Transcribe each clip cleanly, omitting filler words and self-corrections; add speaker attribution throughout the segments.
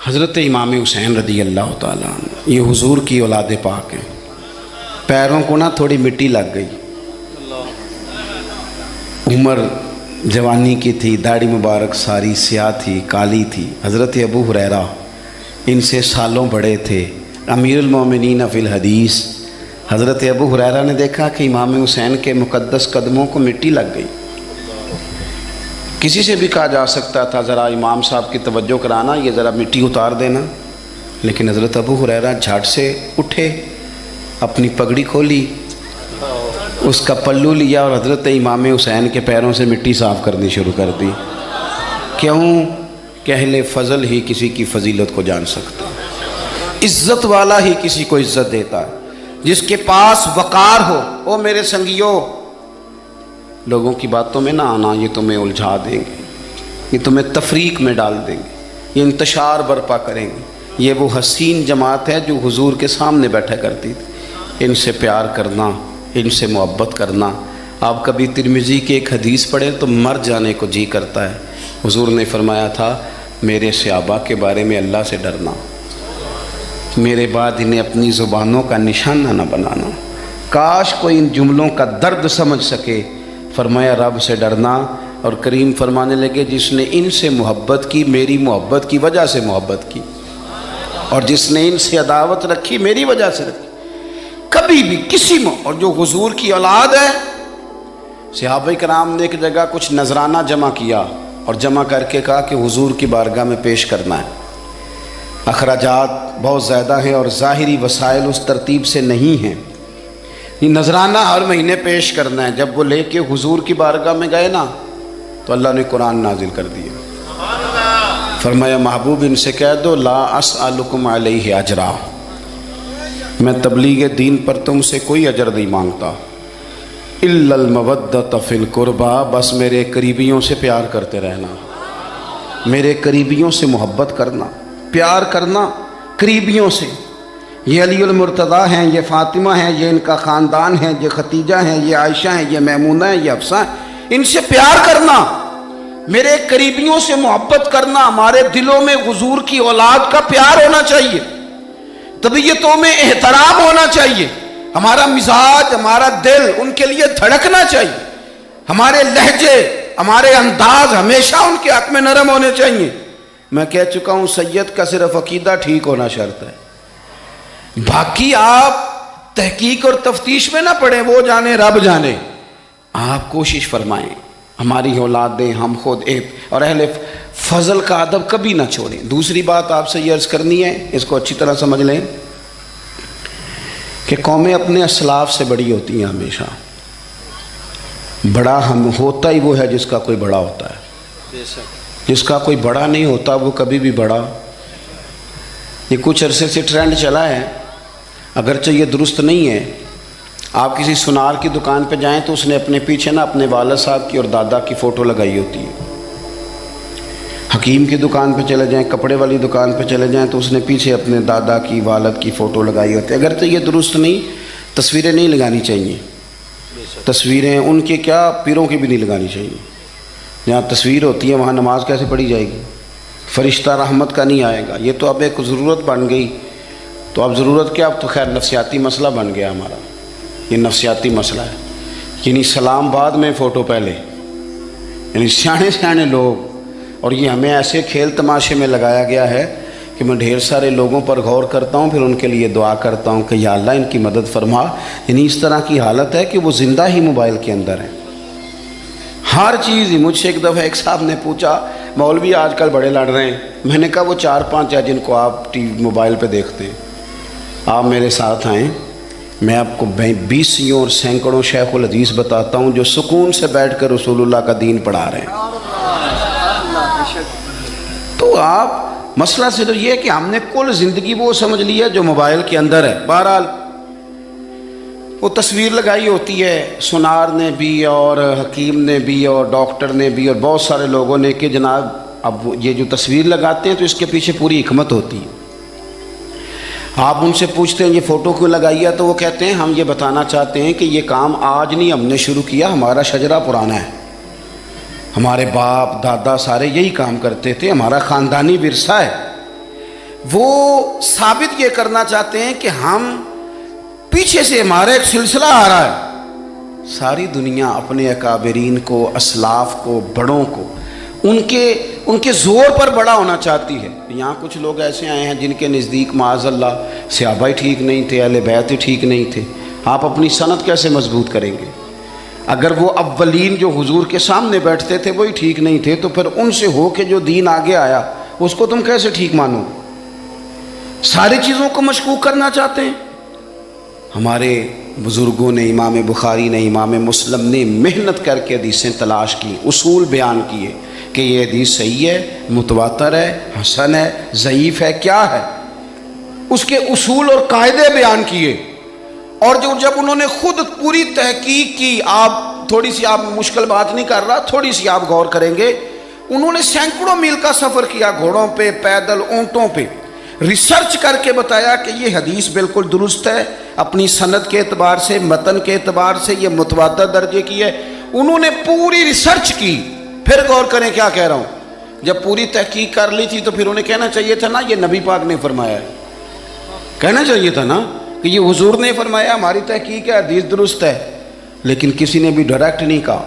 Speaker 1: حضرت امام حسین رضی اللہ تعالیٰ عنہ یہ حضور کی اولاد پاک ہیں. پیروں کو نہ تھوڑی مٹی لگ گئی. عمر جوانی کی تھی، داڑھی مبارک ساری سیاہ تھی، کالی تھی. حضرت ابو ہریرہ ان سے سالوں بڑے تھے، امیر المومنین فی الحدیث. حضرت ابو ہریرہ نے دیکھا کہ امام حسین کے مقدس قدموں کو مٹی لگ گئی. کسی سے بھی کہا جا سکتا تھا ذرا امام صاحب کی توجہ کرانا، یہ ذرا مٹی اتار دینا، لیکن حضرت ابو ہریرہ جھٹ سے اٹھے، اپنی پگڑی کھولی، اس کا پلو لیا اور حضرت امام حسین کے پیروں سے مٹی صاف کرنی شروع کر دی. کیوں کہ اہل فضل ہی کسی کی فضیلت کو جان سکتا، عزت والا ہی کسی کو عزت دیتا ہے. جس کے پاس وقار ہو. او میرے سنگیوں، لوگوں کی باتوں میں نہ آنا، یہ تمہیں الجھا دیں گے، یہ تمہیں تفریق میں ڈال دیں گے، یہ انتشار برپا کریں گے. یہ وہ حسین جماعت ہے جو حضور کے سامنے بیٹھا کرتی تھی. ان سے پیار کرنا، ان سے محبت کرنا. آپ کبھی ترمذی کی ایک حدیث پڑھیں تو مر جانے کو جی کرتا ہے. حضور نے فرمایا تھا میرے صحابہ کے بارے میں اللہ سے ڈرنا، میرے بعد انہیں اپنی زبانوں کا نشانہ نہ بنانا. کاش کوئی ان جملوں کا درد سمجھ سکے. فرمایا رب سے ڈرنا، اور کریم فرمانے لگے جس نے ان سے محبت کی میری محبت کی وجہ سے محبت کی، اور جس نے ان سے عداوت رکھی میری وجہ سے رکھی. کبھی بھی کسی میں، اور جو حضور کی اولاد ہے. صحابہ کرام نے ایک جگہ کچھ نذرانہ جمع کیا اور جمع کر کے کہا کہ حضور کی بارگاہ میں پیش کرنا ہے. اخراجات بہت زیادہ ہیں اور ظاہری وسائل اس ترتیب سے نہیں ہیں. یہ نذرانہ ہر مہینے پیش کرنا ہے. جب وہ لے کے حضور کی بارگاہ میں گئے نا تو اللہ نے قرآن نازل کر دیا. فرمایا محبوب ان سے کہہ دو لا اسألکم علیہ اجرا، میں تبلیغ دین پر تم سے کوئی اجر نہیں مانگتا. الا المودۃ فی القربى، بس میرے قریبیوں سے پیار کرتے رہنا، میرے قریبیوں سے محبت کرنا، پیار کرنا قریبیوں سے. یہ علی المرتضیٰ ہیں، یہ فاطمہ ہیں، یہ ان کا خاندان ہے، یہ ختیجہ ہیں، یہ عائشہ ہیں، یہ میمونہ ہیں، یہ حفصہ ہیں. ان سے پیار کرنا، میرے قریبیوں سے محبت کرنا. ہمارے دلوں میں حضور کی اولاد کا پیار ہونا چاہیے، طبیعتوں میں احترام ہونا چاہیے. ہمارا مزاج، ہمارا دل ان کے لیے دھڑکنا چاہیے. ہمارے لہجے، ہمارے انداز ہمیشہ ان کے حق میں نرم ہونے چاہیے. میں کہہ چکا ہوں سید کا صرف عقیدہ ٹھیک ہونا شرط ہے، باقی آپ تحقیق اور تفتیش میں نہ پڑیں، وہ جانے رب جانے. آپ کوشش فرمائیں ہماری اولادیں، ہم خود اور اہل فضل کا ادب کبھی نہ چھوڑیں. دوسری بات آپ سے یہ عرض کرنی ہے، اس کو اچھی طرح سمجھ لیں کہ قومیں اپنے اسلاف سے بڑی ہوتی ہیں. ہمیشہ بڑا ہم ہوتا ہی وہ ہے جس کا کوئی بڑا ہوتا ہے، جس کا کوئی بڑا نہیں ہوتا وہ کبھی بھی بڑا. یہ کچھ عرصے سے ٹرینڈ چلا ہے، اگرچہ یہ درست نہیں ہے. آپ کسی سنار کی دکان پہ جائیں تو اس نے اپنے پیچھے نا اپنے والد صاحب کی اور دادا کی فوٹو لگائی ہوتی ہے. حکیم کی دکان پہ چلے جائیں، کپڑے والی دکان پہ چلے جائیں تو اس نے پیچھے اپنے دادا کی، والد کی فوٹو لگائی ہوتی ہے. اگرچہ یہ درست نہیں، تصویریں نہیں لگانی چاہیے. تصویریں ان کے کیا، پیروں کی بھی نہیں لگانی چاہیے. جہاں تصویر ہوتی ہے وہاں نماز کیسے پڑھی جائے گی؟ فرشتہ رحمت کا نہیں آئے گا. یہ تو اب ایک ضرورت بن گئی. تو اب ضرورت کیا، اب تو خیر نفسیاتی مسئلہ بن گیا ہمارا. یہ نفسیاتی مسئلہ ہے. یعنی سلام بعد میں فوٹو پہلے، یعنی سیانے سیانے لوگ. اور یہ ہمیں ایسے کھیل تماشے میں لگایا گیا ہے کہ میں ڈھیر سارے لوگوں پر غور کرتا ہوں، پھر ان کے لیے دعا کرتا ہوں کہ یا اللہ ان کی مدد فرما. یعنی اس طرح کی حالت ہے کہ وہ زندہ ہی موبائل کے اندر ہیں، ہر چیز ہی. مجھ سے ایک دفعہ ایک صاحب نے پوچھا مولوی آج کل بڑے لڑ رہے ہیں. میں نے کہا وہ 4-5 ہے جن کو آپ موبائل پہ دیکھتے ہیں. آپ میرے ساتھ آئیں، میں آپ کو 20 اور سینکڑوں شیخ الحدیث بتاتا ہوں جو سکون سے بیٹھ کر رسول اللہ کا دین پڑھا رہے ہیں. تو آپ مسئلہ سے تو یہ ہے کہ ہم نے کل زندگی وہ سمجھ لی ہے جو موبائل کے اندر ہے. بہرحال وہ تصویر لگائی ہوتی ہے سنار نے بھی اور حکیم نے بھی اور ڈاکٹر نے بھی اور بہت سارے لوگوں نے کہ جناب اب یہ جو تصویر لگاتے ہیں تو اس کے پیچھے پوری حکمت ہوتی ہے. آپ ان سے پوچھتے ہیں یہ فوٹو کیوں لگائی ہے تو وہ کہتے ہیں ہم یہ بتانا چاہتے ہیں کہ یہ کام آج نہیں ہم نے شروع کیا، ہمارا شجرہ پرانا ہے، ہمارے باپ دادا سارے یہی کام کرتے تھے، ہمارا خاندانی ورثہ ہے. وہ ثابت یہ کرنا چاہتے ہیں کہ ہم پیچھے سے ہمارا ایک سلسلہ آ رہا ہے. ساری دنیا اپنے اکابرین کو، اسلاف کو، بڑوں کو ان کے زور پر بڑا ہونا چاہتی ہے. یہاں کچھ لوگ ایسے آئے ہیں جن کے نزدیک معاذ اللہ صحابہ ہی ٹھیک نہیں تھے، اہل بیت ہی ٹھیک نہیں تھے. آپ اپنی سند کیسے مضبوط کریں گے؟ اگر وہ اولین جو حضور کے سامنے بیٹھتے تھے وہی ٹھیک نہیں تھے تو پھر ان سے ہو کے جو دین آگے آیا اس کو تم کیسے ٹھیک مانو؟ ساری چیزوں کو مشکوک کرنا چاہتے ہیں. ہمارے بزرگوں نے، امام بخاری نے، امام مسلم نے محنت کر کے حدیثیں تلاش کی، اصول بیان کیے کہ یہ حدیث صحیح ہے، متواتر ہے، حسن ہے، ضعیف ہے، کیا ہے، اس کے اصول اور قاعدے بیان کیے. اور جب انہوں نے خود پوری تحقیق کی، تھوڑی سی آپ مشکل بات نہیں کر رہا، تھوڑی سی آپ غور کریں گے، انہوں نے سینکڑوں میل کا سفر کیا، گھوڑوں پہ، پیدل، اونٹوں پہ، ریسرچ کر کے بتایا کہ یہ حدیث بالکل درست ہے، اپنی سند کے اعتبار سے، متن کے اعتبار سے یہ متواتر درجے کی ہے. انہوں نے پوری ریسرچ کی. پھر غور کریں کیا کہہ رہا ہوں، جب پوری تحقیق کر لی تھی تو پھر انہیں کہنا چاہیے تھا نا یہ نبی پاک نے فرمایا ہے، کہنا چاہیے تھا نا کہ یہ حضور نے فرمایا، ہماری تحقیق ہے، حدیث درست ہے. لیکن کسی نے بھی ڈائریکٹ نہیں کہا.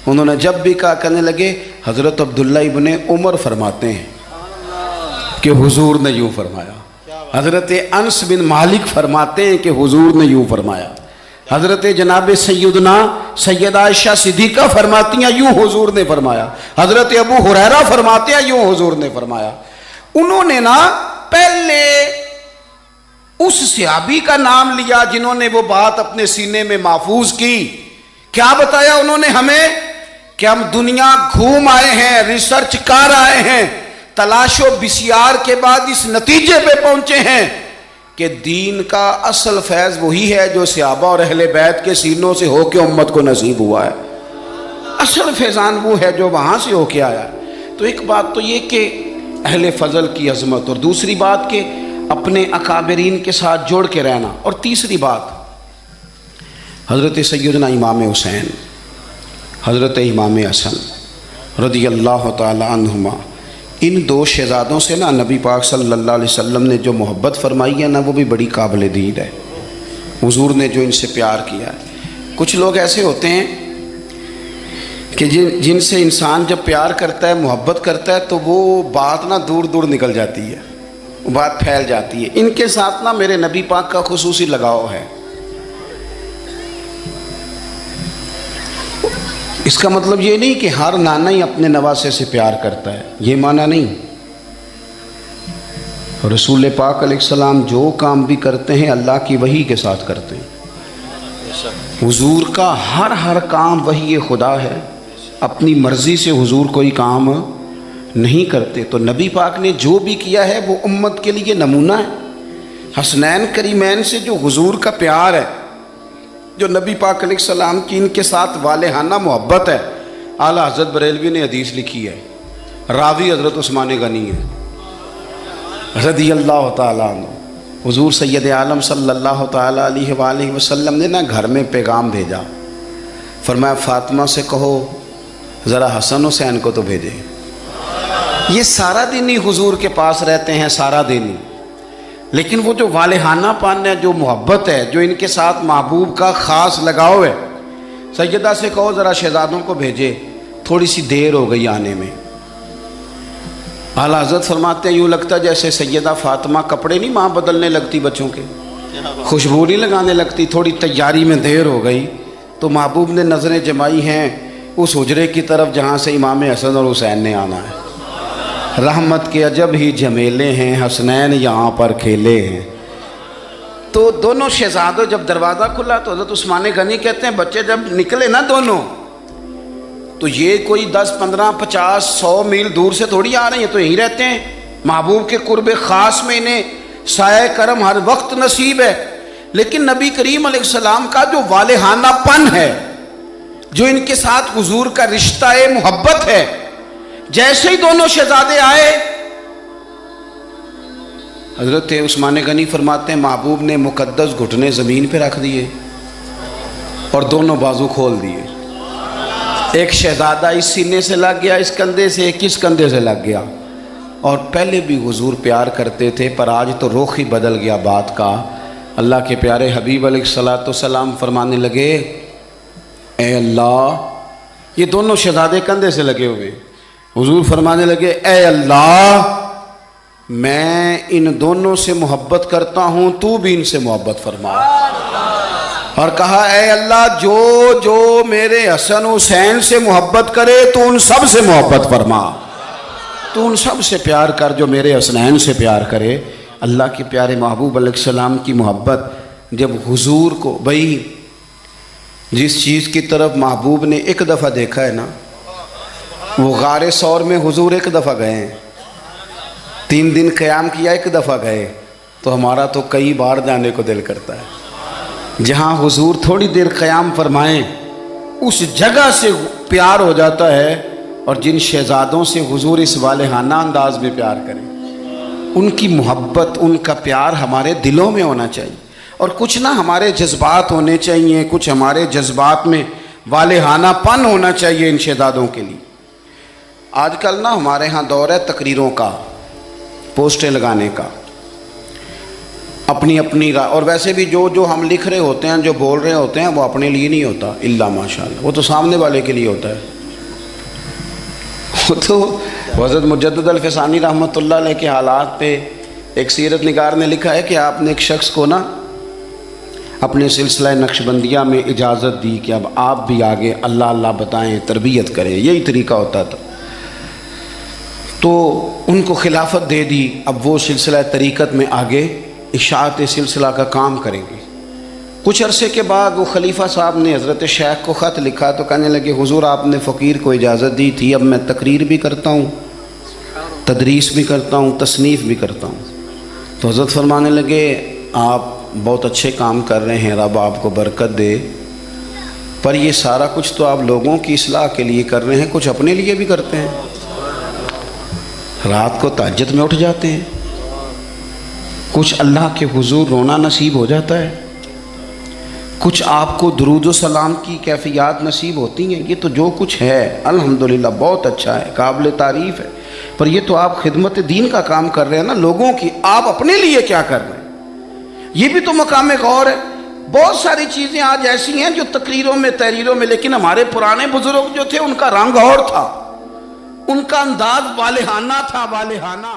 Speaker 1: انہوں نے جب بھی کہا کہنے لگے حضرت عبداللہ ابن عمر فرماتے ہیں کہ حضور نے یوں فرمایا، حضرت انس بن مالک فرماتے ہیں کہ حضور نے یوں فرمایا، حضرت جناب سیدہ عائشہ صدیقہ فرماتی ہیں یوں حضور نے فرمایا، حضرت ابو ہریرہ فرماتے ہیں یوں حضور نے فرمایا. انہوں نے نا پہلے اس صحابی کا نام لیا جنہوں نے وہ بات اپنے سینے میں محفوظ کی. کیا بتایا انہوں نے ہمیں کہ ہم دنیا گھوم آئے ہیں، ریسرچ کر آئے ہیں، تلاش و بسیار کے بعد اس نتیجے پہ پہنچے ہیں کہ دین کا اصل فیض وہی ہے جو صحابہ اور اہل بیت کے سینوں سے ہو کے امت کو نصیب ہوا ہے. اصل فیضان وہ ہے جو وہاں سے ہو کے آیا. تو ایک بات تو یہ کہ اہل فضل کی عظمت، اور دوسری بات کہ اپنے اکابرین کے ساتھ جوڑ کے رہنا، اور تیسری بات حضرت سیدنا امام حسین، حضرت امام حسن رضی اللہ تعالی عنہما، ان دو شہزادوں سے نا نبی پاک صلی اللہ علیہ وسلم نے جو محبت فرمائی ہے نا وہ بھی بڑی قابل دید ہے. حضور نے جو ان سے پیار کیا ہے. کچھ لوگ ایسے ہوتے ہیں کہ جن سے انسان جب پیار کرتا ہے، محبت کرتا ہے تو وہ بات نا دور دور نکل جاتی ہے، بات پھیل جاتی ہے. ان کے ساتھ نا میرے نبی پاک کا خصوصی لگاؤ ہے. اس کا مطلب یہ نہیں کہ ہر نانا ہی اپنے نواسے سے پیار کرتا ہے، یہ معنی نہیں. رسول پاک علیہ السلام جو کام بھی کرتے ہیں اللہ کی وحی کے ساتھ کرتے ہیں. حضور کا ہر کام وحی خدا ہے، اپنی مرضی سے حضور کوئی کام نہیں کرتے. تو نبی پاک نے جو بھی کیا ہے وہ امت کے لیے نمونہ ہے. حسنین کریمین سے جو حضور کا پیار ہے، جو نبی پاک علیہ السلام کی ان کے ساتھ والہانہ محبت ہے. اعلیٰ حضرت بریلوی نے حدیث لکھی ہے، راوی حضرت عثمان غنی ہے رضی اللہ تعالیٰ عنہ. حضور سید عالم صلی اللہ تعالیٰ علیہ وآلہ وسلم نے نا گھر میں پیغام بھیجا، فرمایا فاطمہ سے کہو ذرا حسن حسین کو تو بھیجے. یہ سارا دن ہی حضور کے پاس رہتے ہیں، سارا دن ہی، لیکن وہ جو والہانہ پان ہے، جو محبت ہے، جو ان کے ساتھ محبوب کا خاص لگاؤ ہے، سیدہ سے کہو ذرا شہزادوں کو بھیجے، تھوڑی سی دیر ہو گئی آنے میں. اعلیٰ حضرت فرماتے ہیں یوں لگتا جیسے سیدہ فاطمہ کپڑے نہیں ماں بدلنے لگتی بچوں کے، خوشبو نہیں لگانے لگتی، تھوڑی تیاری میں دیر ہو گئی تو محبوب نے نظریں جمائی ہیں اس حجرے کی طرف جہاں سے امام حسن اور حسین نے آنا ہے. رحمت کے عجب ہی جھمیلے ہیں، حسنین یہاں پر کھیلے ہیں. تو دونوں شہزادوں جب دروازہ کھلا تو حضرت عثمان غنی کہتے ہیں بچے جب نکلے نا دونوں تو یہ کوئی 10 15 50 100 میل دور سے تھوڑی آ رہے ہیں، تو یہیں رہتے ہیں. محبوب کے قرب خاص میں انہیں سایہ کرم ہر وقت نصیب ہے. لیکن نبی کریم علیہ السلام کا جو والہانہ پن ہے، جو ان کے ساتھ حضور کا رشتہ محبت ہے، جیسے ہی دونوں شہزادے آئے حضرت عثمان غنی فرماتے ہیں محبوب نے مقدس گھٹنے زمین پہ رکھ دیے اور دونوں بازو کھول دیے. ایک شہزادہ اس سینے سے لگ گیا اس کندھے سے، ایک اس کندھے سے لگ گیا، اور پہلے بھی حضور پیار کرتے تھے، پر آج تو رخ ہی بدل گیا بات کا۔ اللہ کے پیارے حبیب علیہ الصلوۃ والسلام فرمانے لگے، اے اللہ، یہ دونوں شہزادے کندھے سے لگے ہوئے، حضور فرمانے لگے، اے اللہ، میں ان دونوں سے محبت کرتا ہوں، تو بھی ان سے محبت فرما۔ اور کہا، اے اللہ، جو جو میرے حسن حسین سے محبت کرے تو ان سب سے محبت فرما، تو ان سب سے پیار کر جو میرے حسنین سے پیار کرے۔ اللہ کے پیارے محبوب علیہ السلام کی محبت جب حضور کو، بھئی جس چیز کی طرف محبوب نے ایک دفعہ دیکھا ہے نا، وہ غار ثور میں حضور ایک دفعہ گئے ہیں، 3 دن قیام کیا، ایک دفعہ گئے، تو ہمارا تو کئی بار جانے کو دل کرتا ہے۔ جہاں حضور تھوڑی دیر قیام فرمائیں اس جگہ سے پیار ہو جاتا ہے، اور جن شہزادوں سے حضور اس والہانہ انداز میں پیار کریں، ان کی محبت، ان کا پیار ہمارے دلوں میں ہونا چاہیے، اور کچھ نہ ہمارے جذبات ہونے چاہیے، کچھ ہمارے جذبات میں والہانہ پن ہونا چاہیے ان شہزادوں کے لیے۔ آج کل نا ہمارے ہاں دور ہے تقریروں کا، پوسٹیں لگانے کا، اپنی اپنی رائے، اور ویسے بھی جو ہم لکھ رہے ہوتے ہیں، جو بول رہے ہوتے ہیں، وہ اپنے لیے نہیں ہوتا، الا ماشاءاللہ، وہ تو سامنے والے کے لیے ہوتا ہے۔ وہ تو حضرت مجدد الفسانی رحمۃ اللہ علیہ کے حالات پہ ایک سیرت نگار نے لکھا ہے کہ آپ نے ایک شخص کو نا اپنے سلسلہ نقشبندیہ میں اجازت دی کہ اب آپ بھی آگے اللہ اللہ بتائیں، تربیت کریں، یہی طریقہ ہوتا تھا، تو ان کو خلافت دے دی، اب وہ سلسلہ طریقت میں آگے اشاعت سلسلہ کا کام کریں گے۔ کچھ عرصے کے بعد وہ خلیفہ صاحب نے حضرت شیخ کو خط لکھا تو کہنے لگے، حضور آپ نے فقیر کو اجازت دی تھی، اب میں تقریر بھی کرتا ہوں، تدریس بھی کرتا ہوں، تصنیف بھی کرتا ہوں۔ تو حضرت فرمانے لگے، آپ بہت اچھے کام کر رہے ہیں، رب آپ کو برکت دے، پر یہ سارا کچھ تو آپ لوگوں کی اصلاح کے لیے کر رہے ہیں، کچھ اپنے لیے بھی کرتے ہیں، رات کو تہجد میں اٹھ جاتے ہیں، کچھ اللہ کے حضور رونا نصیب ہو جاتا ہے، کچھ آپ کو درود و سلام کی کیفیات نصیب ہوتی ہیں، یہ تو جو کچھ ہے الحمدللہ بہت اچھا ہے، قابل تعریف ہے، پر یہ تو آپ خدمت دین کا کام کر رہے ہیں نا لوگوں کی، آپ اپنے لیے کیا کر رہے ہیں؟ یہ بھی تو مقام غور ہے۔ بہت ساری چیزیں آج ایسی ہیں جو تقریروں میں، تحریروں میں، لیکن ہمارے پرانے بزرگ جو تھے ان کا رنگ اور تھا، ان کا انداز والہانہ تھا، والہانہ۔